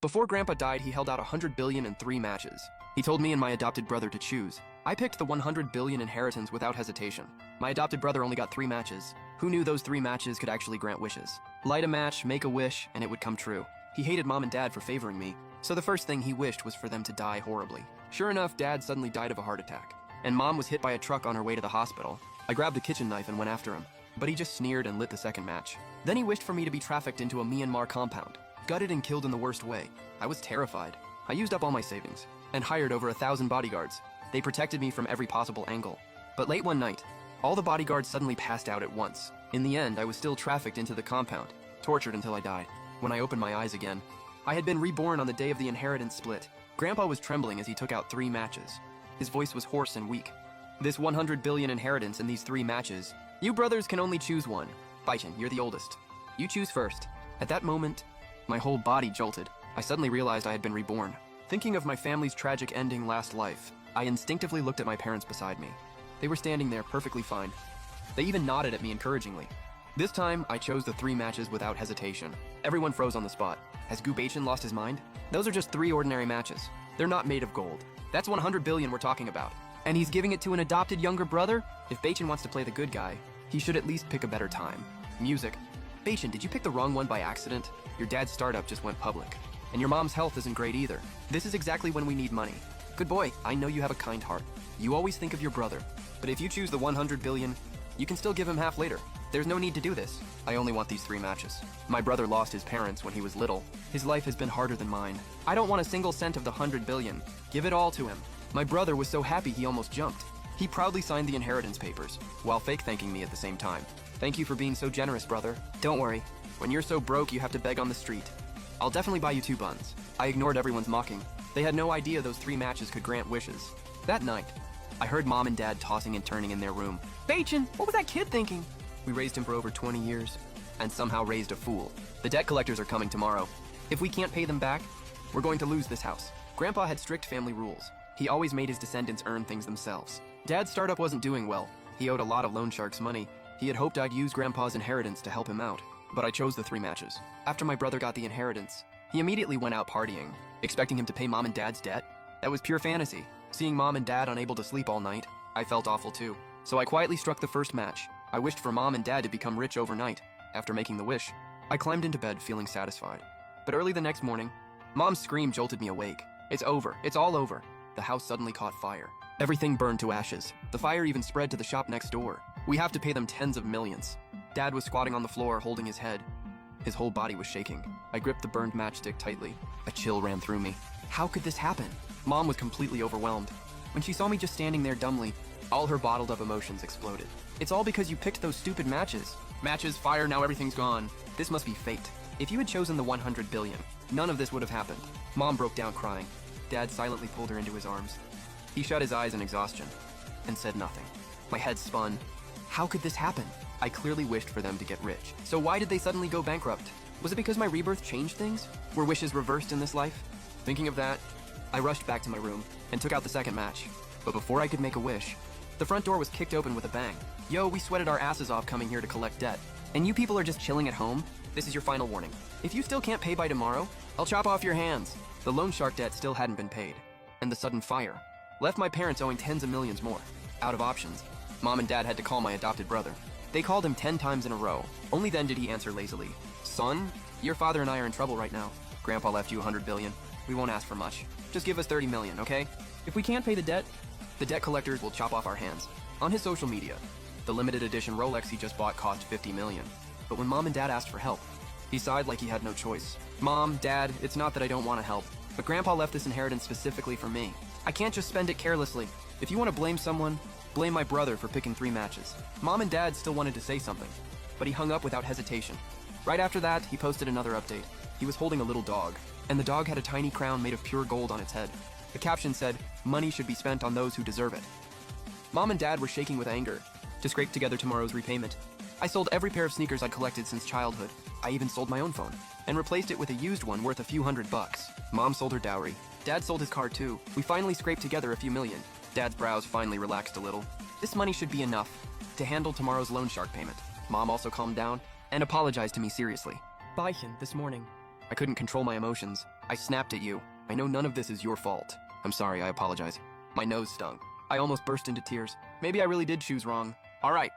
Before Grandpa died, he held out 100 billion in 3 matches. He told me and my adopted brother to choose. I picked the 100 billion inheritance without hesitation. My adopted brother only got 3 matches. Who knew those 3 matches could actually grant wishes? Light a match, make a wish, and it would come true. He hated Mom and Dad for favoring me, so the first thing he wished was for them to die horribly. Sure enough, Dad suddenly died of a heart attack, and Mom was hit by a truck on her way to the hospital. I grabbed a kitchen knife and went after him, but he just sneered and lit the second match. Then he wished for me to be trafficked into a Myanmar compound, gutted and killed in the worst way. I was terrified. I used up all my savings and hired over 1,000 bodyguards. They protected me from every possible angle. But late one night, all the bodyguards suddenly passed out at once. In the end, I was still trafficked into the compound, tortured until I died. When I opened my eyes again, I had been reborn on the day of the inheritance split. Grandpa was trembling as he took out 3 matches. His voice was hoarse and weak. This 100 billion inheritance in these 3 matches. You brothers can only choose one. Baichin, you're the oldest. You choose first. At that moment, my whole body jolted. I suddenly realized I had been reborn. Thinking of my family's tragic ending last life, I instinctively looked at my parents beside me. They were standing there perfectly fine. They even nodded at me encouragingly. This time, I chose the 3 matches without hesitation. Everyone froze on the spot. Has Gu Baichin lost his mind? Those are just 3 ordinary matches. They're not made of gold. That's 100 billion we're talking about. And he's giving it to an adopted younger brother? If Baichin wants to play the good guy, he should at least pick a better time. Music. Baichin, did you pick the wrong one by accident? Your dad's startup just went public. And your mom's health isn't great either. This is exactly when we need money. Good boy, I know you have a kind heart. You always think of your brother. But if you choose the 100 billion, you can still give him half later. There's no need to do this. I only want these 3 matches. My brother lost his parents when he was little. His life has been harder than mine. I don't want a single cent of the 100 billion. Give it all to him. My brother was so happy he almost jumped. He proudly signed the inheritance papers, while fake thanking me at the same time. Thank you for being so generous, brother. Don't worry. When you're so broke, you have to beg on the street. I'll definitely buy you 2 buns. I ignored everyone's mocking. They had no idea those 3 matches could grant wishes. That night, I heard Mom and Dad tossing and turning in their room. Baichin, what was that kid thinking? We raised him for over 20 years, and somehow raised a fool. The debt collectors are coming tomorrow. If we can't pay them back, we're going to lose this house. Grandpa had strict family rules. He always made his descendants earn things themselves. Dad's startup wasn't doing well. He owed a lot of loan sharks money. He had hoped I'd use Grandpa's inheritance to help him out. But I chose the 3 matches. After my brother got the inheritance, he immediately went out partying, expecting him to pay Mom and Dad's debt. That was pure fantasy. Seeing Mom and Dad unable to sleep all night, I felt awful too. So I quietly struck the first match. I wished for Mom and Dad to become rich overnight. After making the wish, I climbed into bed feeling satisfied. But early the next morning, Mom's scream jolted me awake. It's over. It's all over. The house suddenly caught fire. Everything burned to ashes. The fire even spread to the shop next door. We have to pay them tens of millions. Dad was squatting on the floor, holding his head. His whole body was shaking. I gripped the burned matchstick tightly. A chill ran through me. How could this happen? Mom was completely overwhelmed. When she saw me just standing there dumbly, all her bottled up emotions exploded. It's all because you picked those stupid matches. Matches, fire, now everything's gone. This must be fate. If you had chosen the 100 billion, none of this would have happened. Mom broke down crying. Dad silently pulled her into his arms. He shut his eyes in exhaustion and said nothing. My head spun. How could this happen? I clearly wished for them to get rich. So why did they suddenly go bankrupt? Was it because my rebirth changed things? Were wishes reversed in this life? Thinking of that, I rushed back to my room and took out the second match. But before I could make a wish, the front door was kicked open with a bang. Yo, we sweated our asses off coming here to collect debt. And you people are just chilling at home? This is your final warning. If you still can't pay by tomorrow, I'll chop off your hands. The loan shark debt still hadn't been paid. And the sudden fire left my parents owing tens of millions more. Out of options, Mom and Dad had to call my adopted brother. They called him 10 times in a row. Only then did he answer lazily. Son, your father and I are in trouble right now. Grandpa left you 100 billion. We won't ask for much. Just give us 30 million, okay? If we can't pay the debt collectors will chop off our hands. On his social media, the limited edition Rolex he just bought cost 50 million. But when Mom and Dad asked for help, he sighed like he had no choice. Mom, Dad, it's not that I don't want to help, but Grandpa left this inheritance specifically for me. I can't just spend it carelessly. If you want to blame someone, blame my brother for picking 3 matches. Mom and Dad still wanted to say something, but he hung up without hesitation. Right after that, he posted another update. He was holding a little dog, and the dog had a tiny crown made of pure gold on its head. The caption said, "Money should be spent on those who deserve it." Mom and Dad were shaking with anger to scrape together tomorrow's repayment. I sold every pair of sneakers I'd collected since childhood. I even sold my own phone and replaced it with a used one worth a few $100. Mom sold her dowry. Dad sold his car too. We finally scraped together a few million. Dad's brows finally relaxed a little. This money should be enough to handle tomorrow's loan shark payment. Mom also calmed down and apologized to me seriously. Baichin, this morning, I couldn't control my emotions. I snapped at you. I know none of this is your fault. I'm sorry, I apologize. My nose stung. I almost burst into tears. Maybe I really did choose wrong. All right.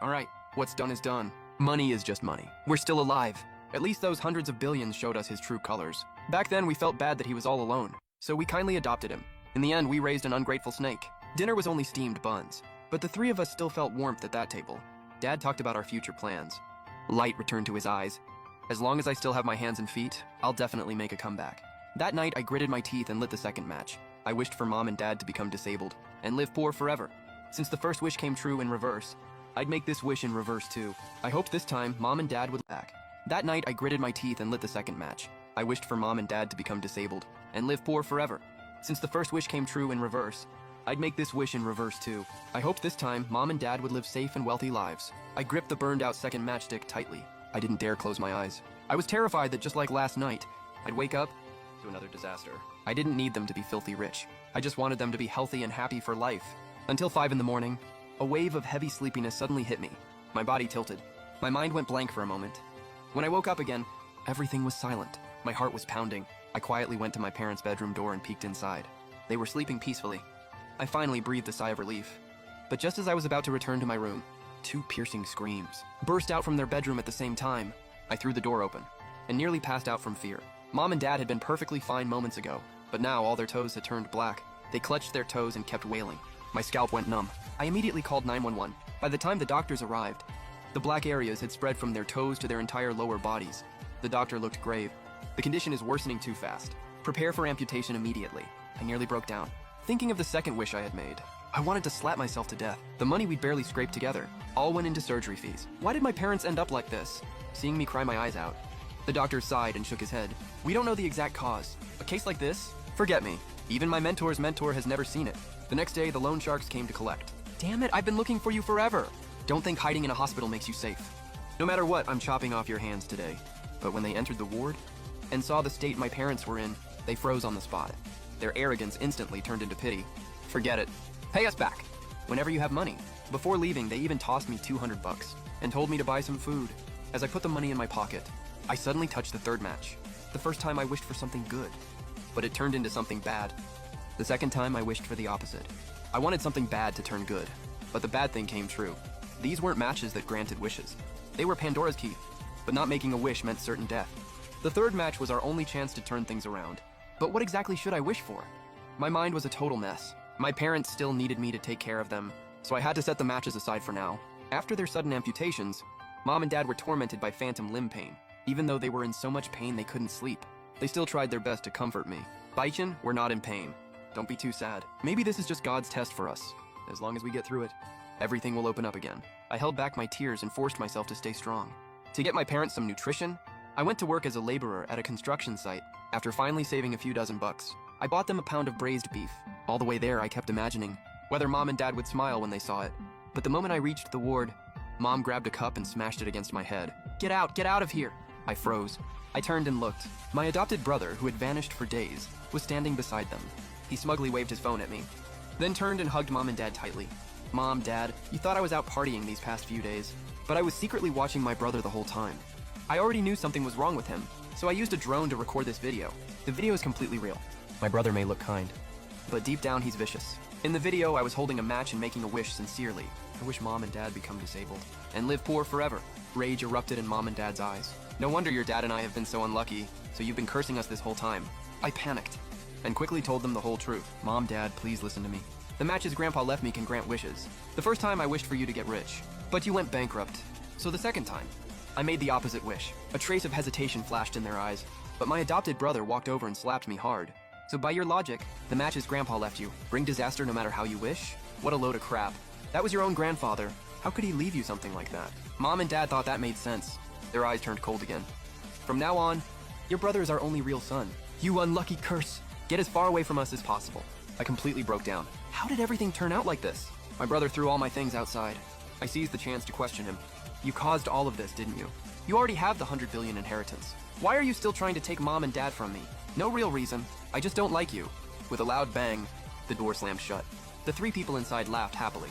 What's done is done. Money is just money. We're still alive. At least those hundreds of billions showed us his true colors. Back then, we felt bad that he was all alone, so we kindly adopted him. In the end, we raised an ungrateful snake. Dinner was only steamed buns, but the three of us still felt warmth at that table. Dad talked about our future plans. Light returned to his eyes. As long as I still have my hands and feet, I'll definitely make a comeback. That night, I gritted my teeth and lit the second match. I wished for Mom and Dad to become disabled and live poor forever. Since the first wish came true in reverse, I'd make this wish in reverse too. I hoped this time Mom and Dad would back. That night, I gritted my teeth and lit the second match. I wished for Mom and Dad to become disabled and live poor forever. Since the first wish came true in reverse, I'd make this wish in reverse too. I hoped this time Mom and Dad would live safe and wealthy lives. I gripped the burned out second matchstick tightly. I didn't dare close my eyes. I was terrified that just like last night, I'd wake up to another disaster. I didn't need them to be filthy rich. I just wanted them to be healthy and happy for life. Until 5 in the morning, a wave of heavy sleepiness suddenly hit me. My body tilted. My mind went blank for a moment. When I woke up again, everything was silent. My heart was pounding. I quietly went to my parents' bedroom door and peeked inside. They were sleeping peacefully. I finally breathed a sigh of relief. But just as I was about to return to my room, 2 piercing screams burst out from their bedroom at the same time. I threw the door open and nearly passed out from fear. Mom and Dad had been perfectly fine moments ago, but now all their toes had turned black. They clutched their toes and kept wailing. My scalp went numb. I immediately called 911. By the time the doctors arrived, the black areas had spread from their toes to their entire lower bodies. The doctor looked grave. The condition is worsening too fast. Prepare for amputation immediately. I nearly broke down. Thinking of the second wish I had made, I wanted to slap myself to death. The money we'd barely scraped together all went into surgery fees. Why did my parents end up like this? Seeing me cry my eyes out, the doctor sighed and shook his head. We don't know the exact cause. A case like this? Forget me. Even my mentor's mentor has never seen it. The next day, the loan sharks came to collect. Damn it, I've been looking for you forever. Don't think hiding in a hospital makes you safe. No matter what, I'm chopping off your hands today. But when they entered the ward and saw the state my parents were in, they froze on the spot. Their arrogance instantly turned into pity. Forget it. Pay us back whenever you have money. Before leaving, they even tossed me $200 and told me to buy some food. As I put the money in my pocket, I suddenly touched the third match. The first time I wished for something good, but it turned into something bad. The second time I wished for the opposite. I wanted something bad to turn good, but the bad thing came true. These weren't matches that granted wishes. They were Pandora's key, but not making a wish meant certain death. The third match was our only chance to turn things around. But what exactly should I wish for? My mind was a total mess. My parents still needed me to take care of them, so I had to set the matches aside for now. After their sudden amputations, Mom and Dad were tormented by phantom limb pain. Even though they were in so much pain they couldn't sleep, they still tried their best to comfort me. Baichin, we're not in pain. Don't be too sad. Maybe this is just God's test for us. As long as we get through it, everything will open up again. I held back my tears and forced myself to stay strong. To get my parents some nutrition, I went to work as a laborer at a construction site. After finally saving a few dozen bucks, I bought them a pound of braised beef. All the way there, I kept imagining whether Mom and Dad would smile when they saw it. But the moment I reached the ward, Mom grabbed a cup and smashed it against my head. Get out of here! I froze. I turned and looked. My adopted brother, who had vanished for days, was standing beside them. He smugly waved his phone at me, then turned and hugged Mom and Dad tightly. Mom, Dad, you thought I was out partying these past few days, but I was secretly watching my brother the whole time. I already knew something was wrong with him, so I used a drone to record this video. The video is completely real. My brother may look kind, but deep down he's vicious. In the video, I was holding a match and making a wish sincerely. I wish Mom and Dad become disabled and live poor forever. Rage erupted in Mom and Dad's eyes. No wonder your dad and I have been so unlucky, so you've been cursing us this whole time. I panicked and quickly told them the whole truth. Mom, Dad, please listen to me. The matches Grandpa left me can grant wishes. The first time I wished for you to get rich, but you went bankrupt. So the second time, I made the opposite wish. A trace of hesitation flashed in their eyes, but my adopted brother walked over and slapped me hard. So by your logic, the matches Grandpa left you bring disaster no matter how you wish? What a load of crap. That was your own grandfather. How could he leave you something like that? Mom and Dad thought that made sense. Their eyes turned cold again. From now on, your brother is our only real son. You unlucky curse. Get as far away from us as possible. I completely broke down. How did everything turn out like this? My brother threw all my things outside. I seized the chance to question him. You caused all of this, didn't you? You already have the 100 billion inheritance. Why are you still trying to take Mom and Dad from me? No real reason. I just don't like you. With a loud bang, the door slammed shut. The 3 people inside laughed happily.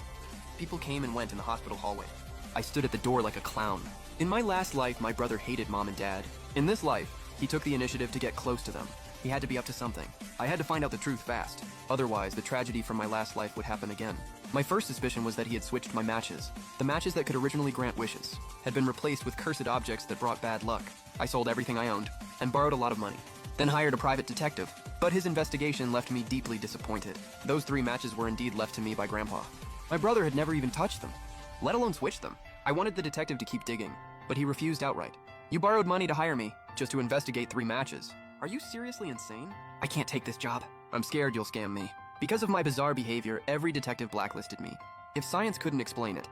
People came and went in the hospital hallway. I stood at the door like a clown. In my last life, my brother hated Mom and Dad. In this life, he took the initiative to get close to them. He had to be up to something. I had to find out the truth fast. Otherwise, the tragedy from my last life would happen again. My first suspicion was that he had switched my matches. The matches that could originally grant wishes had been replaced with cursed objects that brought bad luck. I sold everything I owned and borrowed a lot of money, then hired a private detective. But his investigation left me deeply disappointed. Those 3 matches were indeed left to me by Grandpa. My brother had never even touched them, let alone switched them. I wanted the detective to keep digging, but he refused outright. You borrowed money to hire me, just to investigate 3 matches. Are you seriously insane? I can't take this job. I'm scared you'll scam me. Because of my bizarre behavior, every detective blacklisted me. If science couldn't explain it,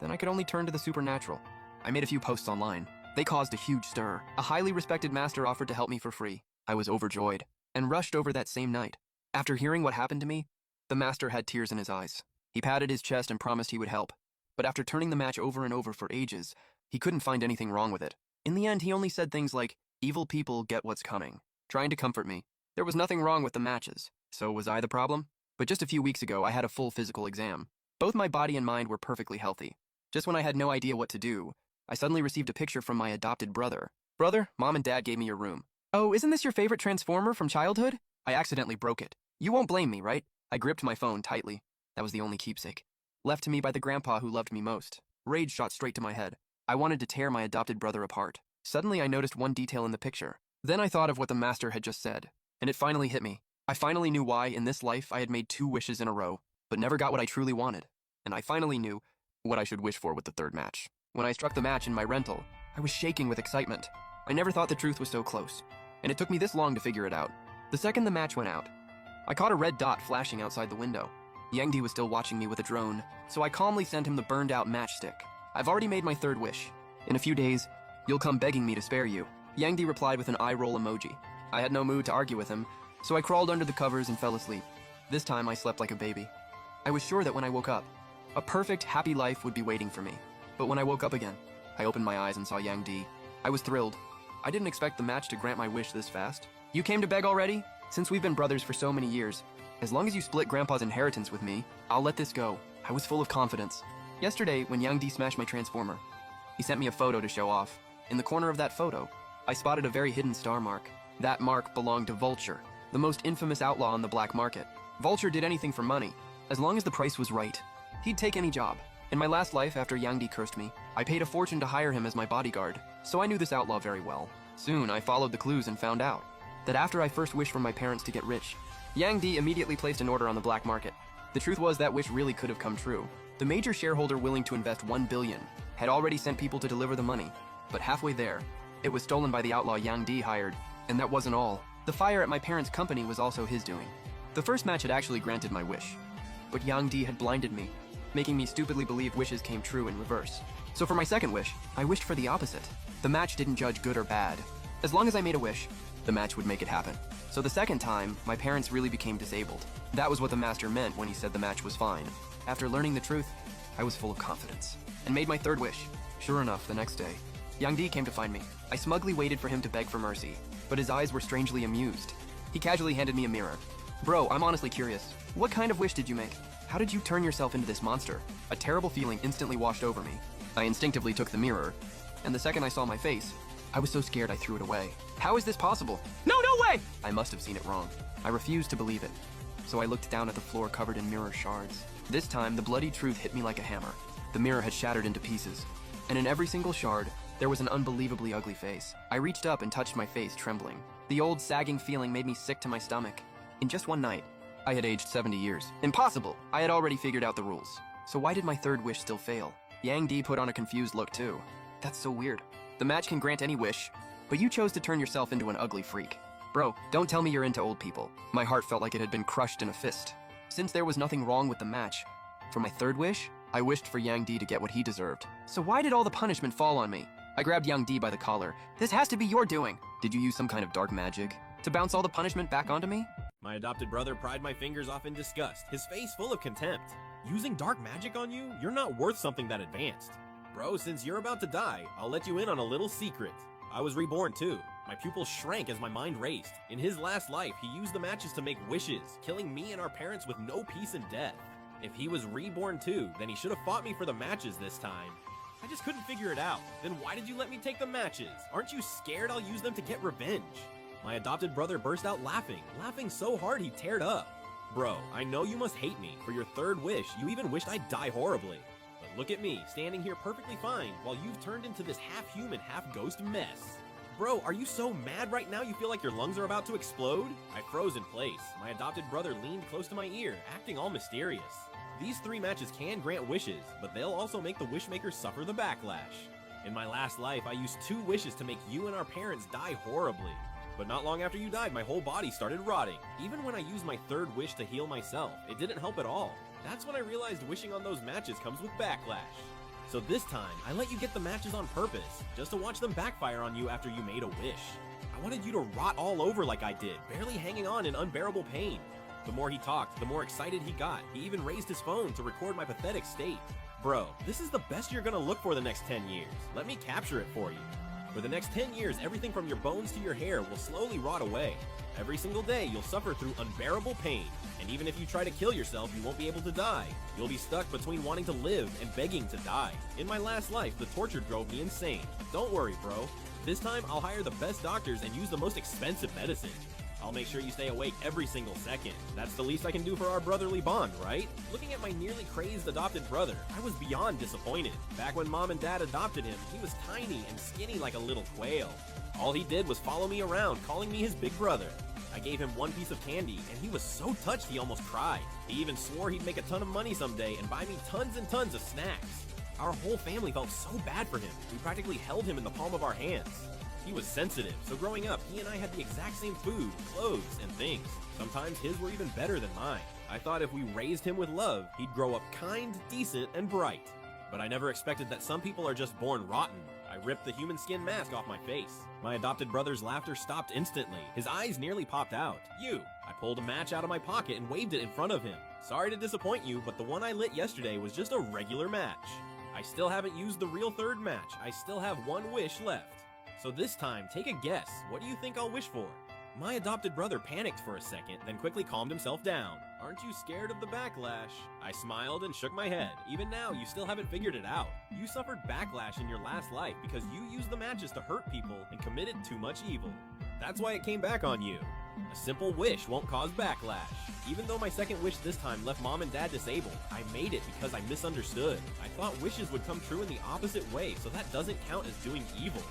then I could only turn to the supernatural. I made a few posts online. They caused a huge stir. A highly respected master offered to help me for free. I was overjoyed and rushed over that same night. After hearing what happened to me, the master had tears in his eyes. He patted his chest and promised he would help. But after turning the match over and over for ages, he couldn't find anything wrong with it. In the end, he only said things like, "Evil people get what's coming," trying to comfort me. There was nothing wrong with the matches. So was I the problem? But just a few weeks ago, I had a full physical exam. Both my body and mind were perfectly healthy. Just when I had no idea what to do, I suddenly received a picture from my adopted brother. "Brother, Mom and Dad gave me your room." "Oh, isn't this your favorite Transformer from childhood?" I accidentally broke it. You won't blame me, right? I gripped my phone tightly. That was the only keepsake left to me by the grandpa who loved me most. Rage shot straight to my head. I wanted to tear my adopted brother apart. Suddenly, I noticed one detail in the picture. Then I thought of what the master had just said, and it finally hit me. I finally knew why, in this life, I had made 2 wishes in a row, but never got what I truly wanted. And I finally knew what I should wish for with the 3rd match. When I struck the match in my rental, I was shaking with excitement. I never thought the truth was so close, and it took me this long to figure it out. The second the match went out, I caught a red dot flashing outside the window. Yang Di was still watching me with a drone, so I calmly sent him the burned-out matchstick. "I've already made my 3rd wish. In a few days, you'll come begging me to spare you." Yang Di replied with an eye-roll emoji. I had no mood to argue with him, so I crawled under the covers and fell asleep. This time, I slept like a baby. I was sure that when I woke up, a perfect, happy life would be waiting for me. But when I woke up again, I opened my eyes and saw Yang Di. I was thrilled. I didn't expect the match to grant my wish this fast. "You came to beg already? Since we've been brothers for so many years, as long as you split Grandpa's inheritance with me, I'll let this go." I was full of confidence. Yesterday, when Yang Di smashed my Transformer, he sent me a photo to show off. In the corner of that photo, I spotted a very hidden star mark. That mark belonged to Vulture, the most infamous outlaw on the black market. Vulture did anything for money. As long as the price was right, he'd take any job. In my last life, after Yang Di cursed me, I paid a fortune to hire him as my bodyguard, so I knew this outlaw very well. Soon, I followed the clues and found out that after I first wished for my parents to get rich, Yang Di immediately placed an order on the black market. The truth was that wish really could have come true. The major shareholder willing to invest $1 billion had already sent people to deliver the money, but halfway there, it was stolen by the outlaw Yang Di hired, and that wasn't all. The fire at my parents' company was also his doing. The first match had actually granted my wish, but Yang Di had blinded me, making me stupidly believe wishes came true in reverse. So for my second wish, I wished for the opposite. The match didn't judge good or bad. As long as I made a wish, the match would make it happen. So the second time, my parents really became disabled. That was what the master meant when he said the match was fine. After learning the truth, I was full of confidence, and made my 3rd wish. Sure enough, the next day, Yang Di came to find me. I smugly waited for him to beg for mercy, but his eyes were strangely amused. He casually handed me a mirror. "Bro, I'm honestly curious. What kind of wish did you make? How did you turn yourself into this monster?" A terrible feeling instantly washed over me. I instinctively took the mirror, and the second I saw my face, I was so scared I threw it away. "How is this possible?" "No, no way!" I must have seen it wrong. I refused to believe it, so I looked down at the floor covered in mirror shards. This time, the bloody truth hit me like a hammer. The mirror had shattered into pieces, and in every single shard, there was an unbelievably ugly face. I reached up and touched my face, trembling. The old sagging feeling made me sick to my stomach. In just one night, I had aged 70 years. Impossible! I had already figured out the rules. So why did my 3rd wish still fail? Yang Di put on a confused look too. That's so weird. The match can grant any wish, but you chose to turn yourself into an ugly freak. Bro, don't tell me you're into old people. My heart felt like it had been crushed in a fist. Since there was nothing wrong with the match, for my 3rd wish, I wished for Yang Di to get what he deserved. So why did all the punishment fall on me? I grabbed Yang Di by the collar. "This has to be your doing." "Did you use some kind of dark magic to bounce all the punishment back onto me?" My adopted brother pried my fingers off in disgust, his face full of contempt. "Using dark magic on you? You're not worth something that advanced. Bro, since you're about to die, I'll let you in on a little secret. I was reborn too. My pupils shrank as my mind raced. In his last life, he used the matches to make wishes, killing me and our parents with no peace in death. If he was reborn too, then he should have fought me for the matches this time. I just couldn't figure it out. Then why did you let me take the matches? Aren't you scared I'll use them to get revenge?" My adopted brother burst out laughing so hard he teared up. Bro, I know you must hate me. For your third wish, you even wished I'd die horribly. But look at me, standing here perfectly fine, while you've turned into this half-human, half-ghost mess. Bro, are you so mad right now you feel like your lungs are about to explode? I froze in place. My adopted brother leaned close to my ear, acting all mysterious. These 3 matches can grant wishes, but they'll also make the wishmakers suffer the backlash. In my last life, I used 2 wishes to make you and our parents die horribly. But not long after you died, my whole body started rotting. Even when I used my 3rd wish to heal myself, it didn't help at all. That's when I realized wishing on those matches comes with backlash. So this time, I let you get the matches on purpose, just to watch them backfire on you after you made a wish. I wanted you to rot all over like I did, barely hanging on in unbearable pain. The more he talked, the more excited he got. He even raised his phone to record my pathetic state. Bro, this is the best you're gonna look for the next 10 years. Let me capture it for you. For the next 10 years, everything from your bones to your hair will slowly rot away. Every single day, you'll suffer through unbearable pain. And even if you try to kill yourself, you won't be able to die. You'll be stuck between wanting to live and begging to die. In my last life, the torture drove me insane. Don't worry, bro. This time, I'll hire the best doctors and use the most expensive medicine. I'll make sure you stay awake every single second. That's the least I can do for our brotherly bond, right? Looking at my nearly crazed adopted brother, I was beyond disappointed. Back when mom and dad adopted him, he was tiny and skinny like a little quail. All he did was follow me around, calling me his big brother. I gave him 1 piece of candy, and he was so touched he almost cried. He even swore he'd make a ton of money someday and buy me tons and tons of snacks. Our whole family felt so bad for him, we practically held him in the palm of our hands. He was sensitive, so growing up, he and I had the exact same food, clothes, and things. Sometimes his were even better than mine. I thought if we raised him with love, he'd grow up kind, decent, and bright. But I never expected that some people are just born rotten. I ripped the human skin mask off my face. My adopted brother's laughter stopped instantly. His eyes nearly popped out. You! I pulled a match out of my pocket and waved it in front of him. Sorry to disappoint you, but the one I lit yesterday was just a regular match. I still haven't used the real 3rd match. I still have 1 wish left. So this time, take a guess. What do you think I'll wish for? My adopted brother panicked for a second, then quickly calmed himself down. Aren't you scared of the backlash? I smiled and shook my head. Even now, you still haven't figured it out. You suffered backlash in your last life because you used the matches to hurt people and committed too much evil. That's why it came back on you. A simple wish won't cause backlash. Even though my 2nd wish this time left mom and dad disabled, I made it because I misunderstood. I thought wishes would come true in the opposite way, so that doesn't count as doing evil.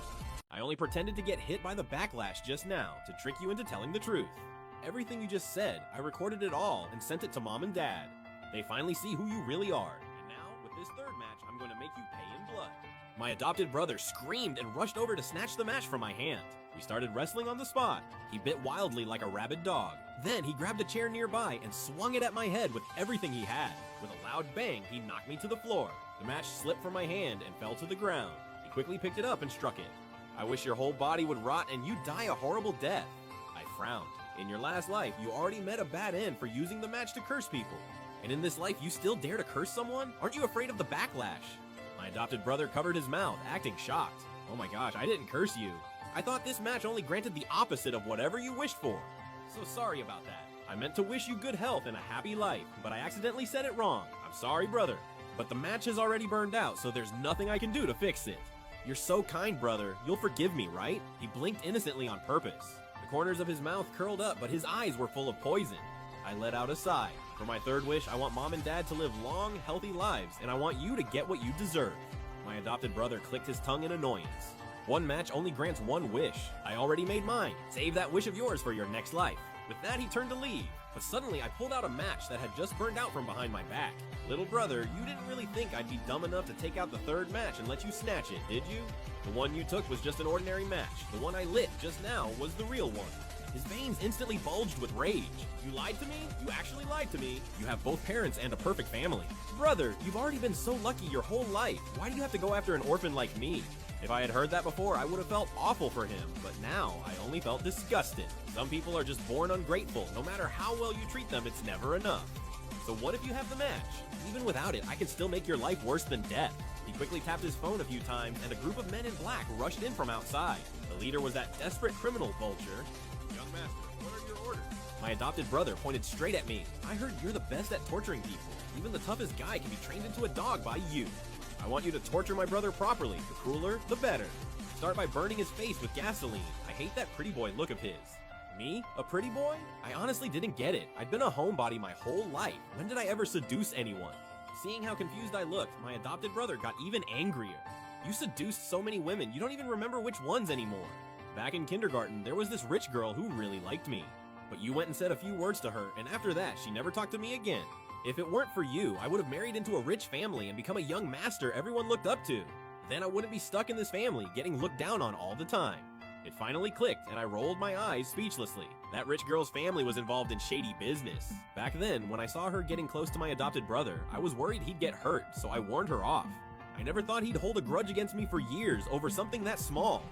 I only pretended to get hit by the backlash just now to trick you into telling the truth. Everything you just said, I recorded it all and sent it to mom and dad. They finally see who you really are. And now, with this 3rd match, I'm going to make you pay in blood. My adopted brother screamed and rushed over to snatch the match from my hand. We started wrestling on the spot. He bit wildly like a rabid dog. Then he grabbed a chair nearby and swung it at my head with everything he had. With a loud bang, he knocked me to the floor. The match slipped from my hand and fell to the ground. He quickly picked it up and struck it. I wish your whole body would rot and you die a horrible death. I frowned. In your last life, you already met a bad end for using the match to curse people. And in this life, you still dare to curse someone? Aren't you afraid of the backlash? My adopted brother covered his mouth, acting shocked. Oh my gosh, I didn't curse you. I thought this match only granted the opposite of whatever you wished for. So sorry about that. I meant to wish you good health and a happy life, but I accidentally said it wrong. I'm sorry, brother. But the match has already burned out, so there's nothing I can do to fix it. You're so kind, brother. You'll forgive me, right? He blinked innocently on purpose. The corners of his mouth curled up, but his eyes were full of poison. I let out a sigh. For my 3rd wish, I want mom and dad to live long, healthy lives, and I want you to get what you deserve. My adopted brother clicked his tongue in annoyance. 1 match only grants 1 wish. I already made mine. Save that wish of yours for your next life. With that, he turned to leave. But suddenly, I pulled out a match that had just burned out from behind my back. Little brother, you didn't really think I'd be dumb enough to take out the 3rd match and let you snatch it, did you? The one you took was just an ordinary match. The one I lit just now was the real one. His veins instantly bulged with rage. You lied to me? You actually lied to me. You have both parents and a perfect family. Brother, you've already been so lucky your whole life. Why do you have to go after an orphan like me? If I had heard that before, I would have felt awful for him, but now I only felt disgusted. Some people are just born ungrateful. No matter how well you treat them, it's never enough. So what if you have the match? Even without it, I can still make your life worse than death. He quickly tapped his phone a few times, and a group of men in black rushed in from outside. The leader was that desperate criminal, Vulture. Young master, what are your orders? My adopted brother pointed straight at me. I heard you're the best at torturing people. Even the toughest guy can be trained into a dog by you. I want you to torture my brother properly. The crueler, the better. Start by burning his face with gasoline. I hate that pretty boy look of his. Me? A pretty boy? I honestly didn't get it. I'd been a homebody my whole life. When did I ever seduce anyone? Seeing how confused I looked, my adopted brother got even angrier. You seduced so many women, you don't even remember which ones anymore. Back in kindergarten, there was this rich girl who really liked me. But you went and said a few words to her, and after that, she never talked to me again. If it weren't for you, I would have married into a rich family and become a young master everyone looked up to. Then I wouldn't be stuck in this family, getting looked down on all the time. It finally clicked, and I rolled my eyes speechlessly. That rich girl's family was involved in shady business. Back then, when I saw her getting close to my adopted brother, I was worried he'd get hurt, so I warned her off. I never thought he'd hold a grudge against me for years over something that small.